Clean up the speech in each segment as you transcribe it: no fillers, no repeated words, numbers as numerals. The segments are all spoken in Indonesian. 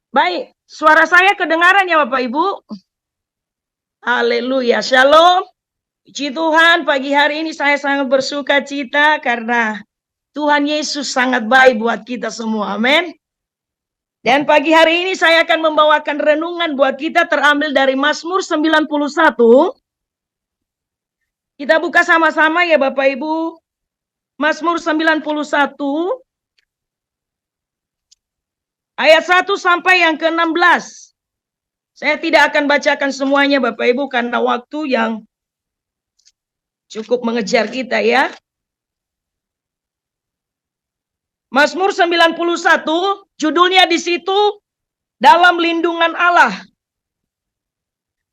Baik, suara saya kedengaran ya Bapak Ibu? Haleluya, shalom. Puji Tuhan, pagi hari ini saya sangat bersuka cita karena Tuhan Yesus sangat baik buat kita semua, amin. Dan pagi hari ini saya akan membawakan renungan buat kita terambil dari Mazmur 91. Kita buka sama-sama ya Bapak Ibu. Mazmur 91 ayat 1 sampai yang ke-16. Saya tidak akan bacakan semuanya Bapak Ibu karena waktu yang cukup mengejar kita ya. Mazmur 91, judulnya di situ dalam lindungan Allah.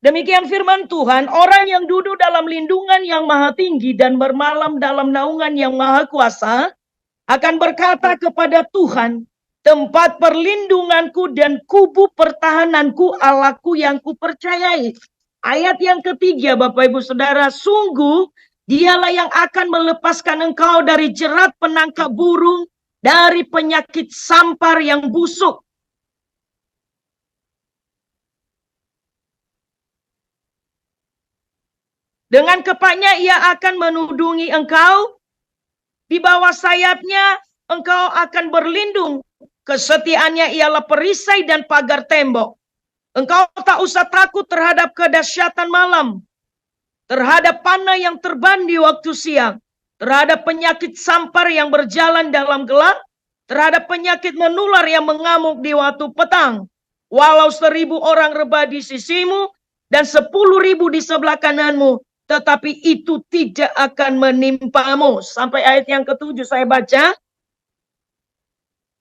Demikian firman Tuhan, orang yang duduk dalam lindungan yang maha tinggi dan bermalam dalam naungan yang maha kuasa akan berkata kepada Tuhan, tempat perlindunganku dan kubu pertahananku, Allahku yang kupercayai. Ayat yang ketiga Bapak Ibu Saudara, sungguh dialah yang akan melepaskan engkau dari jerat penangkap burung, dari penyakit sampar yang busuk. Dengan kepaknya ia akan menudungi engkau, di bawah sayapnya engkau akan berlindung. Kesetiaannya ialah perisai dan pagar tembok. Engkau tak usah takut terhadap kedahsyatan malam, terhadap panah yang terbang di waktu siang, terhadap penyakit sampar yang berjalan dalam gelap, terhadap penyakit menular yang mengamuk di waktu petang. Walau 1.000 orang rebah di sisimu dan 10.000 di sebelah kananmu, tetapi itu tidak akan menimpamu. Sampai ayat yang ke-7 saya baca.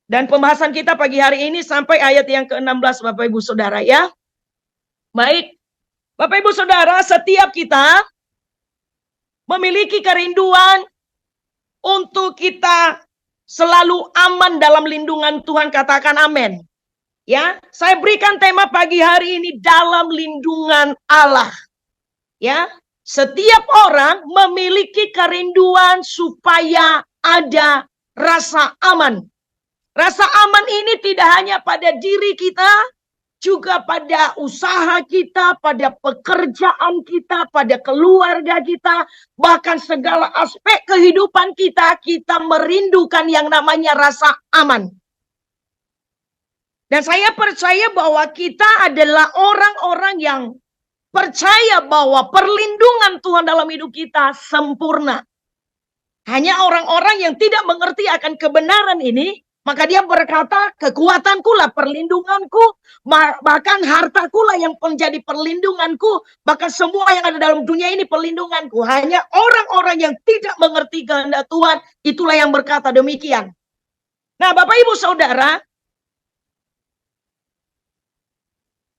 Dan pembahasan kita pagi hari ini sampai ayat yang ke-16 Bapak Ibu Saudara ya. Baik, Bapak Ibu Saudara, setiap kita memiliki kerinduan untuk kita selalu aman dalam lindungan Tuhan, katakan amin. Ya, saya berikan tema pagi hari ini dalam lindungan Allah. Ya, setiap orang memiliki kerinduan supaya ada rasa aman. Rasa aman ini tidak hanya pada diri kita, juga pada usaha kita, pada pekerjaan kita, pada keluarga kita, bahkan segala aspek kehidupan kita, kita merindukan yang namanya rasa aman. Dan saya percaya bahwa kita adalah orang-orang yang percaya bahwa perlindungan Tuhan dalam hidup kita sempurna. Hanya orang-orang yang tidak mengerti akan kebenaran ini, maka dia berkata, kekuatanku lah perlindunganku, bahkan hartaku lah yang menjadi perlindunganku, bahkan semua yang ada dalam dunia ini perlindunganku. Hanya orang-orang yang tidak mengerti kehendak Tuhan, itulah yang berkata demikian. Nah Bapak Ibu Saudara,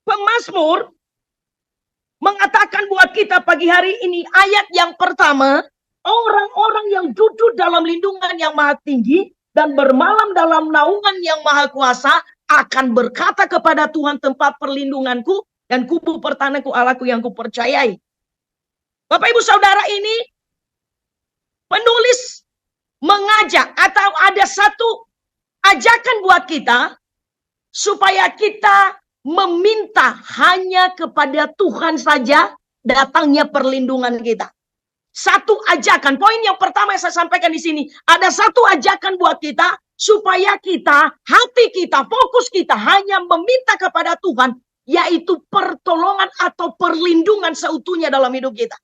pemazmur mengatakan buat kita pagi hari ini, ayat yang pertama, orang-orang yang duduk dalam lindungan yang maha tinggi dan bermalam dalam naungan yang maha kuasa akan berkata kepada Tuhan, tempat perlindunganku dan kubu pertahananku, Allahku yang kupercayai. Bapak Ibu Saudara, ini penulis mengajak atau ada satu ajakan buat kita supaya kita meminta hanya kepada Tuhan saja datangnya perlindungan kita. Satu ajakan, poin yang pertama yang saya sampaikan di sini, ada satu ajakan buat kita supaya kita, hati kita, fokus kita hanya meminta kepada Tuhan, yaitu pertolongan atau perlindungan seutuhnya dalam hidup kita.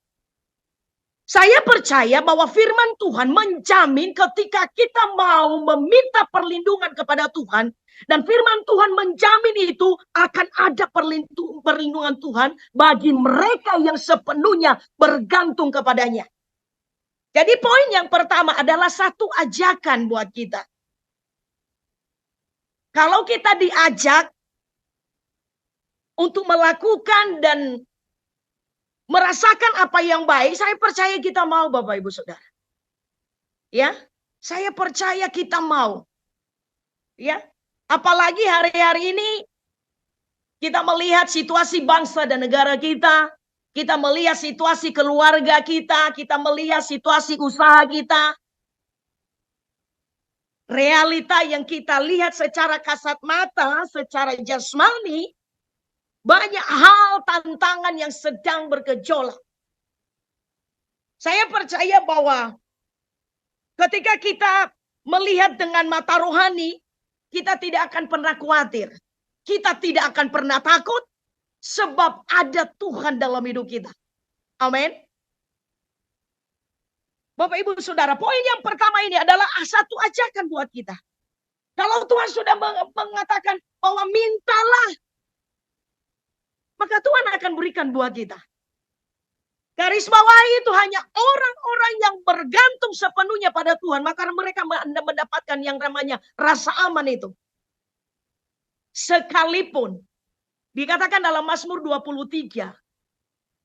Saya percaya bahwa firman Tuhan menjamin ketika kita mau meminta perlindungan kepada Tuhan, dan firman Tuhan menjamin itu akan ada perlindungan Tuhan bagi mereka yang sepenuhnya bergantung kepadanya. Jadi poin yang pertama adalah satu ajakan buat kita. Kalau kita diajak untuk melakukan dan merasakan apa yang baik, saya percaya kita mau Bapak Ibu Saudara. Ya, saya percaya kita mau. Ya, apalagi hari-hari ini kita melihat situasi bangsa dan negara kita melihat situasi keluarga kita melihat situasi usaha kita. realita yang kita lihat secara kasat mata, secara jasmani, banyak hal tantangan yang sedang bergejolak. Saya percaya bahwa ketika kita melihat dengan mata rohani, kita tidak akan pernah khawatir. Kita tidak akan pernah takut, sebab ada Tuhan dalam hidup kita. Amin. Bapak Ibu Saudara, poin yang pertama ini adalah satu ajakan buat kita. Kalau Tuhan sudah mengatakan bahwa mintalah, maka Tuhan akan berikan buat kita. Garis bawah itu hanya orang-orang yang bergantung sepenuhnya pada Tuhan, maka mereka mendapatkan yang namanya rasa aman itu. Sekalipun dikatakan dalam Mazmur 23,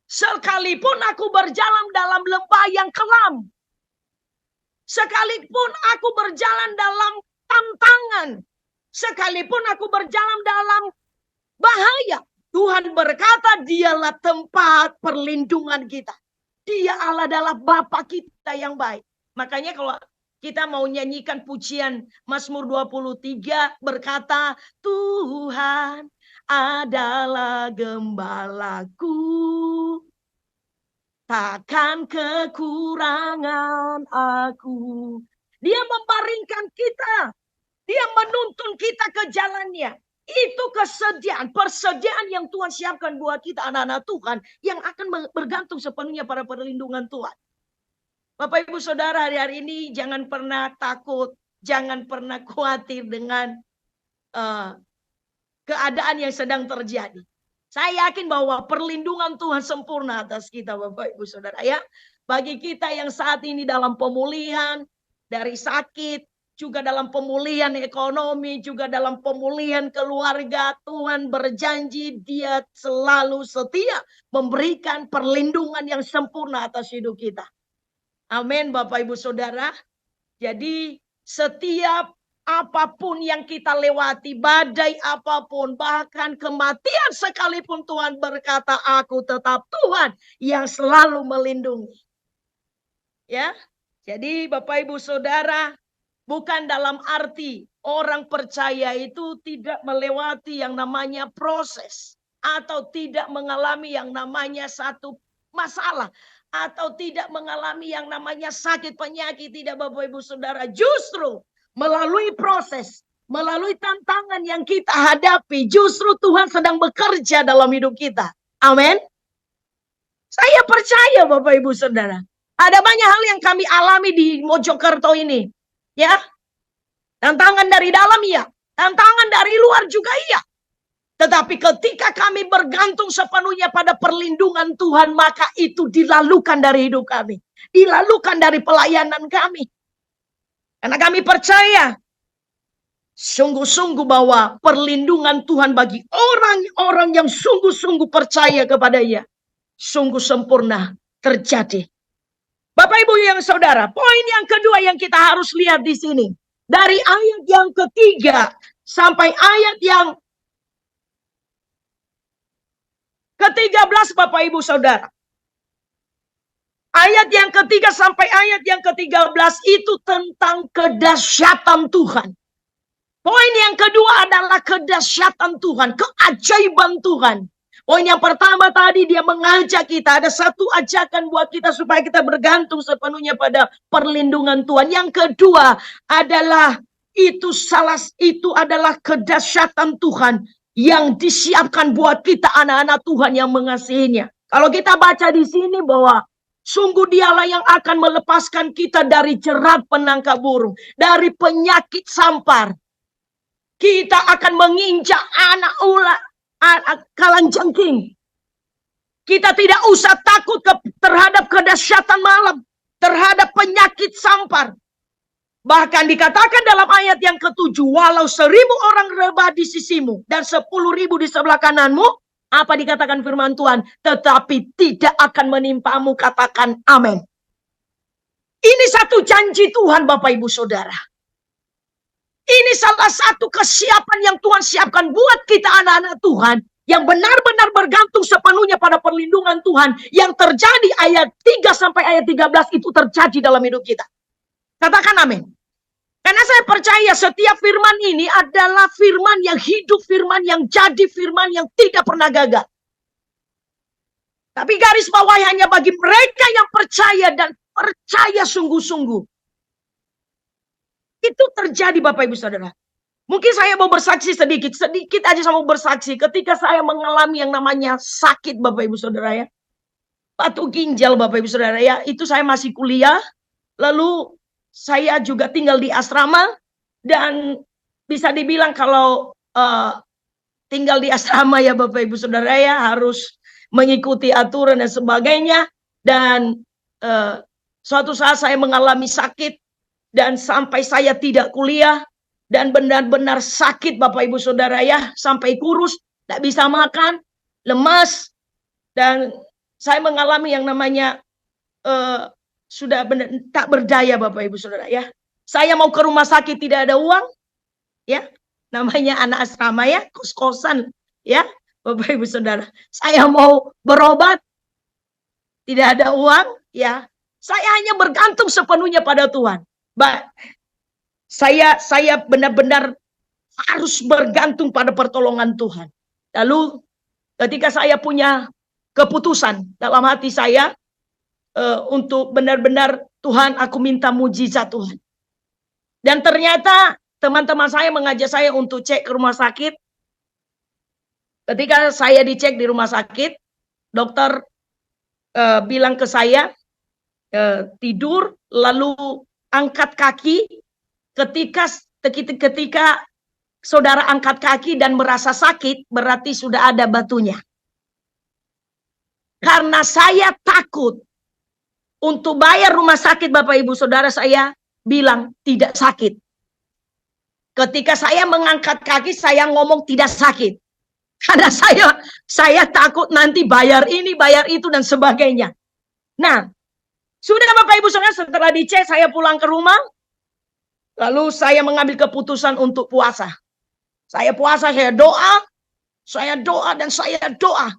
sekalipun aku berjalan dalam lembah yang kelam, sekalipun aku berjalan dalam tantangan, sekalipun aku berjalan dalam bahaya, Tuhan berkata, dialah tempat perlindungan kita. Dia adalah Bapa kita yang baik. Makanya kalau kita mau nyanyikan pujian Mazmur 23 berkata, Tuhan adalah gembalaku, takkan kekurangan aku. Dia membaringkan kita, dia menuntun kita ke jalannya. Itu kesediaan, persediaan yang Tuhan siapkan buat kita anak-anak Tuhan yang akan bergantung sepenuhnya pada perlindungan Tuhan. Bapak Ibu Saudara, hari-hari ini jangan pernah takut, jangan pernah khawatir dengan keadaan yang sedang terjadi. Saya yakin bahwa perlindungan Tuhan sempurna atas kita, Bapak Ibu Saudara ya. Bagi kita yang saat ini dalam pemulihan dari sakit, juga dalam pemulihan ekonomi, juga dalam pemulihan keluarga, Tuhan berjanji dia selalu setia memberikan perlindungan yang sempurna atas hidup kita. Amin Bapak Ibu Saudara. Jadi setiap apapun yang kita lewati, badai apapun, bahkan kematian sekalipun, Tuhan berkata, aku tetap Tuhan yang selalu melindungi. Ya, jadi Bapak Ibu Saudara, bukan dalam arti orang percaya itu tidak melewati yang namanya proses, atau tidak mengalami yang namanya satu masalah, atau tidak mengalami yang namanya sakit penyakit. Tidak Bapak Ibu Saudara, justru melalui proses, melalui tantangan yang kita hadapi, justru Tuhan sedang bekerja dalam hidup kita. Amin. Saya percaya Bapak Ibu Saudara, ada banyak hal yang kami alami di Mojokerto ini. Ya, tantangan dari dalam iya, tantangan dari luar juga iya. Tetapi ketika kami bergantung sepenuhnya pada perlindungan Tuhan, maka itu dilalukan dari hidup kami, dilalukan dari pelayanan kami. Karena kami percaya sungguh-sungguh bahwa perlindungan Tuhan bagi orang-orang yang sungguh-sungguh percaya kepada-Nya sungguh sempurna terjadi. Bapak Ibu yang Saudara, poin yang kedua yang kita harus lihat di sini, dari ayat yang ketiga sampai ayat yang ke-13 Bapak Ibu Saudara. Ayat yang ketiga sampai ayat yang ke-13 itu tentang kedahsyatan Tuhan. Poin yang kedua adalah kedahsyatan Tuhan, keajaiban Tuhan. Poin yang pertama tadi dia mengajak kita, ada satu ajakan buat kita supaya kita bergantung sepenuhnya pada perlindungan Tuhan. Yang kedua adalah itu adalah kedahsyatan Tuhan yang disiapkan buat kita anak-anak Tuhan yang mengasihinya. Kalau kita baca di sini bahwa sungguh dialah yang akan melepaskan kita dari jerat penangkap burung, dari penyakit sampar. Kita akan menginjak anak ular, kalajengking. Kita tidak usah takut terhadap kedahsyatan malam, terhadap penyakit sampar. Bahkan dikatakan dalam ayat yang ke-7, walau 1.000 orang rebah di sisimu dan 10.000 di sebelah kananmu, apa dikatakan firman Tuhan? Tetapi tidak akan menimpamu, katakan amin. Ini satu janji Tuhan Bapak Ibu Saudara. Ini salah satu kesiapan yang Tuhan siapkan buat kita anak-anak Tuhan yang benar-benar bergantung sepenuhnya pada perlindungan Tuhan. Yang terjadi ayat 3 sampai ayat 13 itu terjadi dalam hidup kita. Katakan amin. Karena saya percaya setiap firman ini adalah firman yang hidup, firman yang jadi, firman yang tidak pernah gagal. Tapi garis bawah hanya bagi mereka yang percaya dan percaya sungguh-sungguh. Itu terjadi Bapak Ibu Saudara. Mungkin saya mau bersaksi sedikit aja saya mau bersaksi. Ketika saya mengalami yang namanya sakit Bapak Ibu Saudara ya. Batu ginjal Bapak Ibu Saudara ya. Itu saya masih kuliah. Lalu saya juga tinggal di asrama. Dan bisa dibilang kalau tinggal di asrama ya Bapak Ibu Saudara ya. Harus mengikuti aturan dan sebagainya. Dan suatu saat saya mengalami sakit. Dan sampai saya tidak kuliah. Dan benar-benar sakit Bapak Ibu Saudara ya. Sampai kurus. Tidak bisa makan. Lemas. Dan saya mengalami yang namanya. Sudah benar, tak berdaya Bapak Ibu Saudara ya. Saya mau ke rumah sakit tidak ada uang. Ya. Namanya anak asrama ya. Kos-kosan. Ya. Bapak Ibu Saudara. Saya mau berobat. Tidak ada uang. Ya. Saya hanya bergantung sepenuhnya pada Tuhan. Saya benar-benar harus bergantung pada pertolongan Tuhan. Lalu ketika saya punya keputusan dalam hati saya untuk benar-benar Tuhan, aku minta mujizat Tuhan. Dan ternyata teman-teman saya mengajak saya untuk cek ke rumah sakit. Ketika saya dicek di rumah sakit, dokter bilang ke saya, tidur lalu angkat kaki. Ketika saudara angkat kaki dan merasa sakit, berarti sudah ada batunya. Karena saya takut untuk bayar rumah sakit Bapak Ibu Saudara, saya bilang tidak sakit. Ketika saya mengangkat kaki, saya ngomong tidak sakit. Karena saya takut nanti bayar ini, bayar itu dan sebagainya. Nah, sudah Bapak Ibu Saudara, setelah dicek saya pulang ke rumah. Lalu saya mengambil keputusan untuk puasa. Saya puasa, saya doa dan saya doa.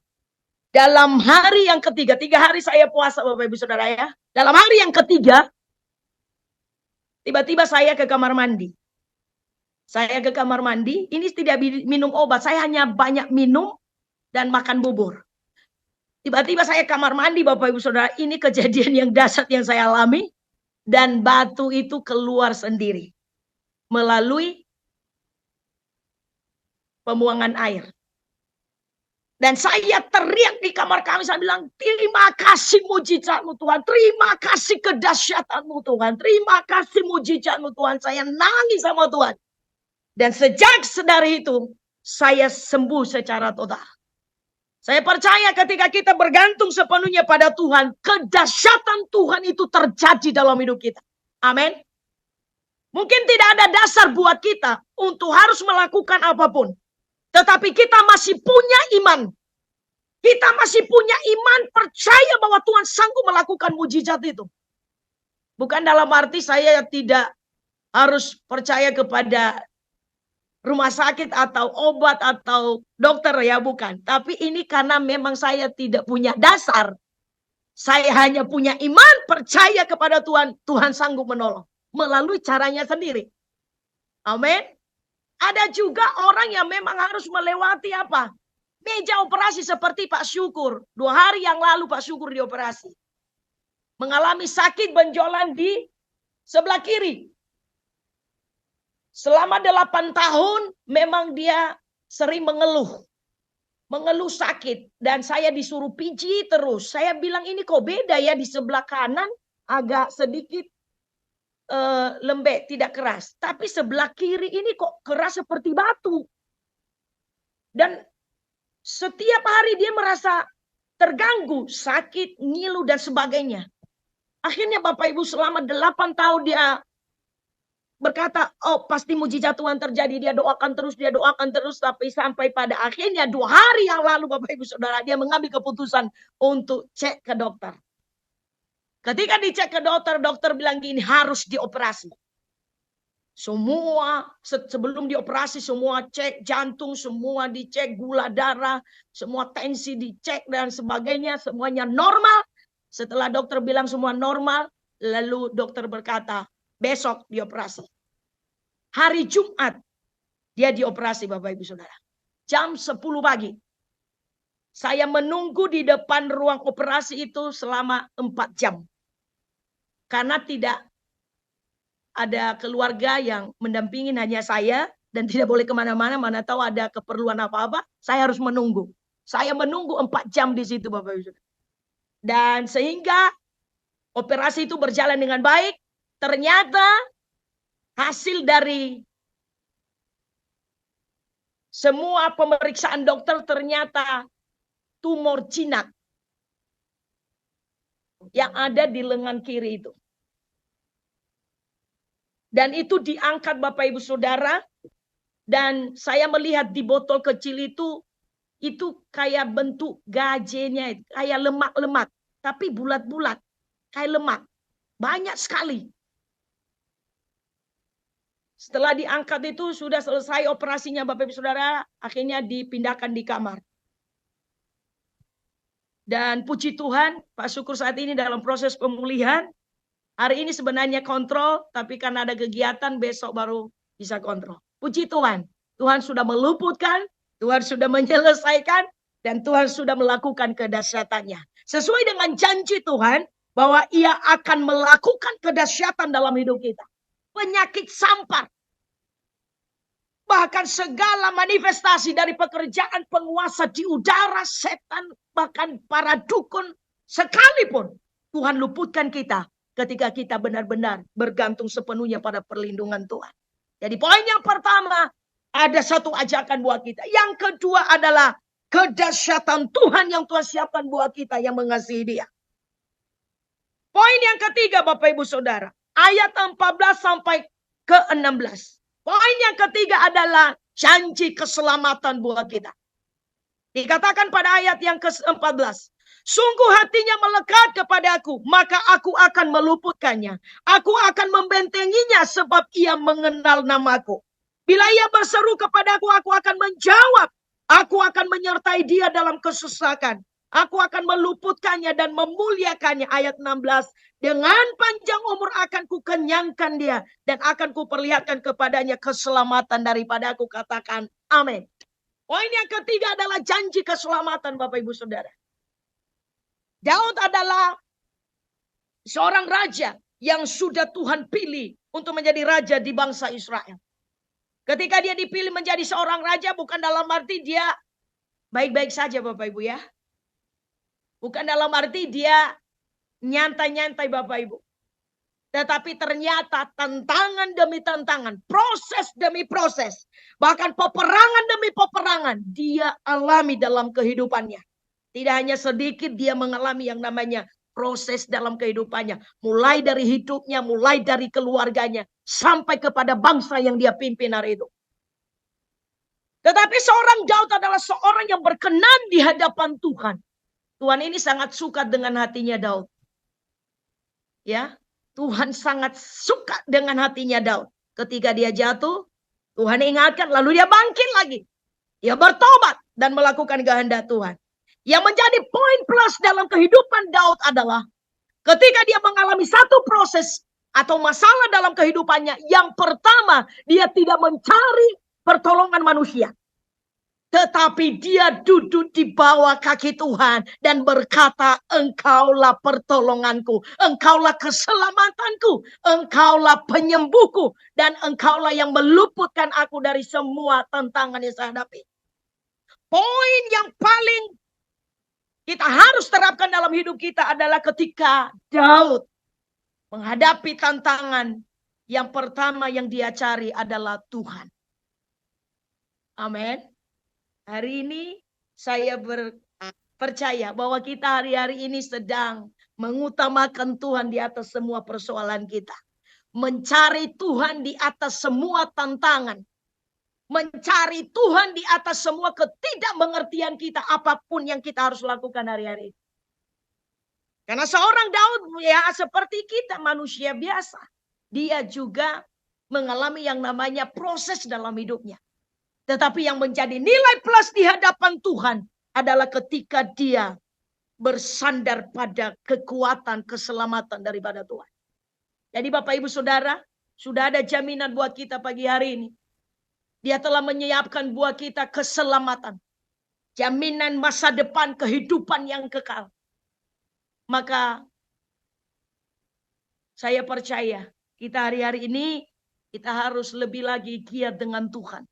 Dalam hari yang ketiga, 3 hari saya puasa Bapak Ibu Saudara ya. Dalam hari yang ketiga, tiba-tiba saya ke kamar mandi. Saya ke kamar mandi, ini tidak minum obat, saya hanya banyak minum dan makan bubur. Tiba-tiba saya kamar mandi Bapak Ibu Saudara, ini kejadian yang dahsyat yang saya alami. Dan batu itu keluar sendiri melalui pembuangan air. Dan saya teriak di kamar kami, saya bilang, terima kasih mujizatmu Tuhan, terima kasih kedahsyatanmu Tuhan, terima kasih mujizatmu Tuhan. Saya nangis sama Tuhan. Dan sejak dari itu, saya sembuh secara total. Saya percaya ketika kita bergantung sepenuhnya pada Tuhan, kedahsyatan Tuhan itu terjadi dalam hidup kita. Amin. Mungkin tidak ada dasar buat kita untuk harus melakukan apapun. Tetapi kita masih punya iman. Kita masih punya iman, percaya bahwa Tuhan sanggup melakukan mujizat itu. Bukan dalam arti saya tidak harus percaya kepada rumah sakit atau obat atau dokter ya, bukan. Tapi ini karena memang saya tidak punya dasar. Saya hanya punya iman, percaya kepada Tuhan. Tuhan sanggup menolong melalui caranya sendiri. Amin. Ada juga orang yang memang harus melewati apa? Meja operasi seperti Pak Syukur. 2 hari yang lalu Pak Syukur dioperasi. Mengalami sakit benjolan di sebelah kiri. Selama 8 tahun memang dia sering mengeluh. Mengeluh sakit. Dan saya disuruh pijit terus. Saya bilang ini kok beda ya, di sebelah kanan agak sedikit lembek, tidak keras. Tapi sebelah kiri ini kok keras seperti batu. Dan setiap hari dia merasa terganggu, sakit, ngilu dan sebagainya. Akhirnya Bapak Ibu selama 8 tahun dia berkata, oh pasti mujizat Tuhan terjadi. Dia doakan terus. Tapi sampai pada akhirnya 2 hari yang lalu Bapak Ibu Saudara, dia mengambil keputusan untuk cek ke dokter. Ketika dicek ke dokter, dokter bilang gini, harus dioperasi. Semua sebelum dioperasi semua cek jantung, semua dicek gula darah, semua tensi dicek dan sebagainya, semuanya normal. Setelah dokter bilang semua normal, lalu dokter berkata, besok dioperasi. Hari Jumat dia dioperasi Bapak Ibu Saudara. Jam 10 pagi. Saya menunggu di depan ruang operasi itu selama 4 jam. Karena tidak ada keluarga yang mendampingin, hanya saya. Dan tidak boleh kemana-mana, mana tahu ada keperluan apa-apa. Saya harus menunggu. Saya menunggu 4 jam di situ Bapak Ibu Saudara. Dan sehingga operasi itu berjalan dengan baik. Ternyata hasil dari semua pemeriksaan dokter ternyata tumor jinak yang ada di lengan kiri itu. Dan itu diangkat Bapak Ibu Saudara. Dan saya melihat di botol kecil itu kayak bentuk gajenya, kayak lemak-lemak. Tapi bulat-bulat, kayak lemak. Banyak sekali. Setelah diangkat itu sudah selesai operasinya Bapak Ibu Saudara. Akhirnya dipindahkan di kamar. Dan puji Tuhan, Pak Syukur saat ini dalam proses pemulihan. Hari ini sebenarnya kontrol, tapi karena ada kegiatan besok baru bisa kontrol. Puji Tuhan, Tuhan sudah meluputkan, Tuhan sudah menyelesaikan, dan Tuhan sudah melakukan kedahsyatannya. Sesuai dengan janji Tuhan, bahwa Ia akan melakukan kedahsyatan dalam hidup kita. Penyakit sampar, bahkan segala manifestasi dari pekerjaan penguasa di udara, setan, bahkan para dukun, sekalipun Tuhan luputkan kita ketika kita benar-benar bergantung sepenuhnya pada perlindungan Tuhan. Jadi poin yang pertama, ada satu ajakan buat kita. Yang kedua adalah kedahsyatan Tuhan yang Tuhan siapkan buat kita yang mengasihi Dia. Poin yang ketiga Bapak Ibu Saudara, ayat 14 sampai ke 16. Poin yang ketiga adalah janji keselamatan buat kita. Dikatakan pada ayat yang ke-14. Sungguh hatinya melekat kepadaku, maka aku akan meluputkannya. Aku akan membentenginya sebab ia mengenal namaku. Bila ia berseru kepadaku, aku akan menjawab. Aku akan menyertai dia dalam kesesakan. Aku akan meluputkannya dan memuliakannya. Ayat 16. Dengan panjang umur akan kukenyangkan dia. Dan akan kuperlihatkan kepadanya keselamatan daripada aku. Katakan amin. Poin yang ketiga adalah janji keselamatan Bapak Ibu Saudara. Daud adalah seorang raja yang sudah Tuhan pilih untuk menjadi raja di bangsa Israel. Ketika dia dipilih menjadi seorang raja, bukan dalam arti dia baik-baik saja Bapak Ibu ya. Bukan dalam arti dia nyantai-nyantai Bapak Ibu. Tetapi ternyata tantangan demi tantangan, proses demi proses, bahkan peperangan demi peperangan, dia alami dalam kehidupannya. Tidak hanya sedikit dia mengalami yang namanya proses dalam kehidupannya. Mulai dari hidupnya, mulai dari keluarganya, sampai kepada bangsa yang dia pimpin hari itu. Tetapi seorang Daud adalah seorang yang berkenan di hadapan Tuhan. Tuhan ini sangat suka dengan hatinya Daud. Ya, Tuhan sangat suka dengan hatinya Daud. Ketika dia jatuh, Tuhan ingatkan, lalu dia bangkit lagi. Dia bertobat dan melakukan kehendak Tuhan. Yang menjadi poin plus dalam kehidupan Daud adalah ketika dia mengalami satu proses atau masalah dalam kehidupannya. Yang pertama, dia tidak mencari pertolongan manusia. Tetapi dia duduk di bawah kaki Tuhan dan berkata, Engkaulah pertolonganku, Engkaulah keselamatanku, Engkaulah penyembuhku, dan Engkaulah yang meluputkan aku dari semua tantangan yang saya hadapi. Poin yang paling kita harus terapkan dalam hidup kita adalah ketika Daud menghadapi tantangan, yang pertama yang dia cari adalah Tuhan. Amin. Hari ini saya percaya bahwa kita hari-hari ini sedang mengutamakan Tuhan di atas semua persoalan kita. Mencari Tuhan di atas semua tantangan. Mencari Tuhan di atas semua ketidakmengertian kita. Apapun yang kita harus lakukan hari-hari. Karena seorang Daud ya seperti kita manusia biasa. Dia juga mengalami yang namanya proses dalam hidupnya. Tetapi yang menjadi nilai plus di hadapan Tuhan adalah ketika dia bersandar pada kekuatan keselamatan daripada Tuhan. Jadi Bapak Ibu Saudara, Sudah ada jaminan buat kita pagi hari ini. Dia telah menyiapkan buat kita keselamatan. Jaminan masa depan kehidupan yang kekal. Maka saya percaya kita hari-hari ini kita harus lebih lagi giat dengan Tuhan.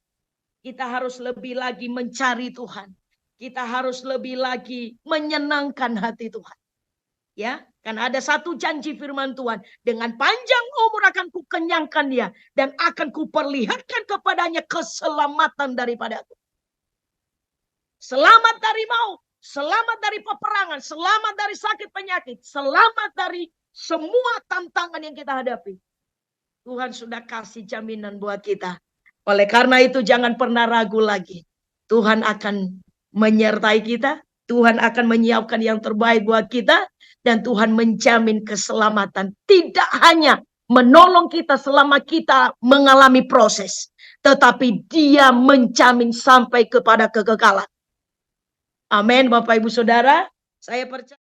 Kita harus lebih lagi mencari Tuhan. Kita harus lebih lagi menyenangkan hati Tuhan. Ya, karena ada satu janji firman Tuhan, dengan panjang umur akan kukenyangkan dia dan akan kuperlihatkan kepadanya keselamatan daripadaku. Selamat dari maut, selamat dari peperangan, selamat dari sakit penyakit, selamat dari semua tantangan yang kita hadapi. Tuhan sudah kasih jaminan buat kita. Oleh karena itu jangan pernah ragu lagi. Tuhan akan menyertai kita. Tuhan akan menyiapkan yang terbaik buat kita. Dan Tuhan menjamin keselamatan. Tidak hanya menolong kita selama kita mengalami proses. Tetapi dia menjamin sampai kepada kekekalan. Amin Bapak Ibu Saudara. Saya percaya.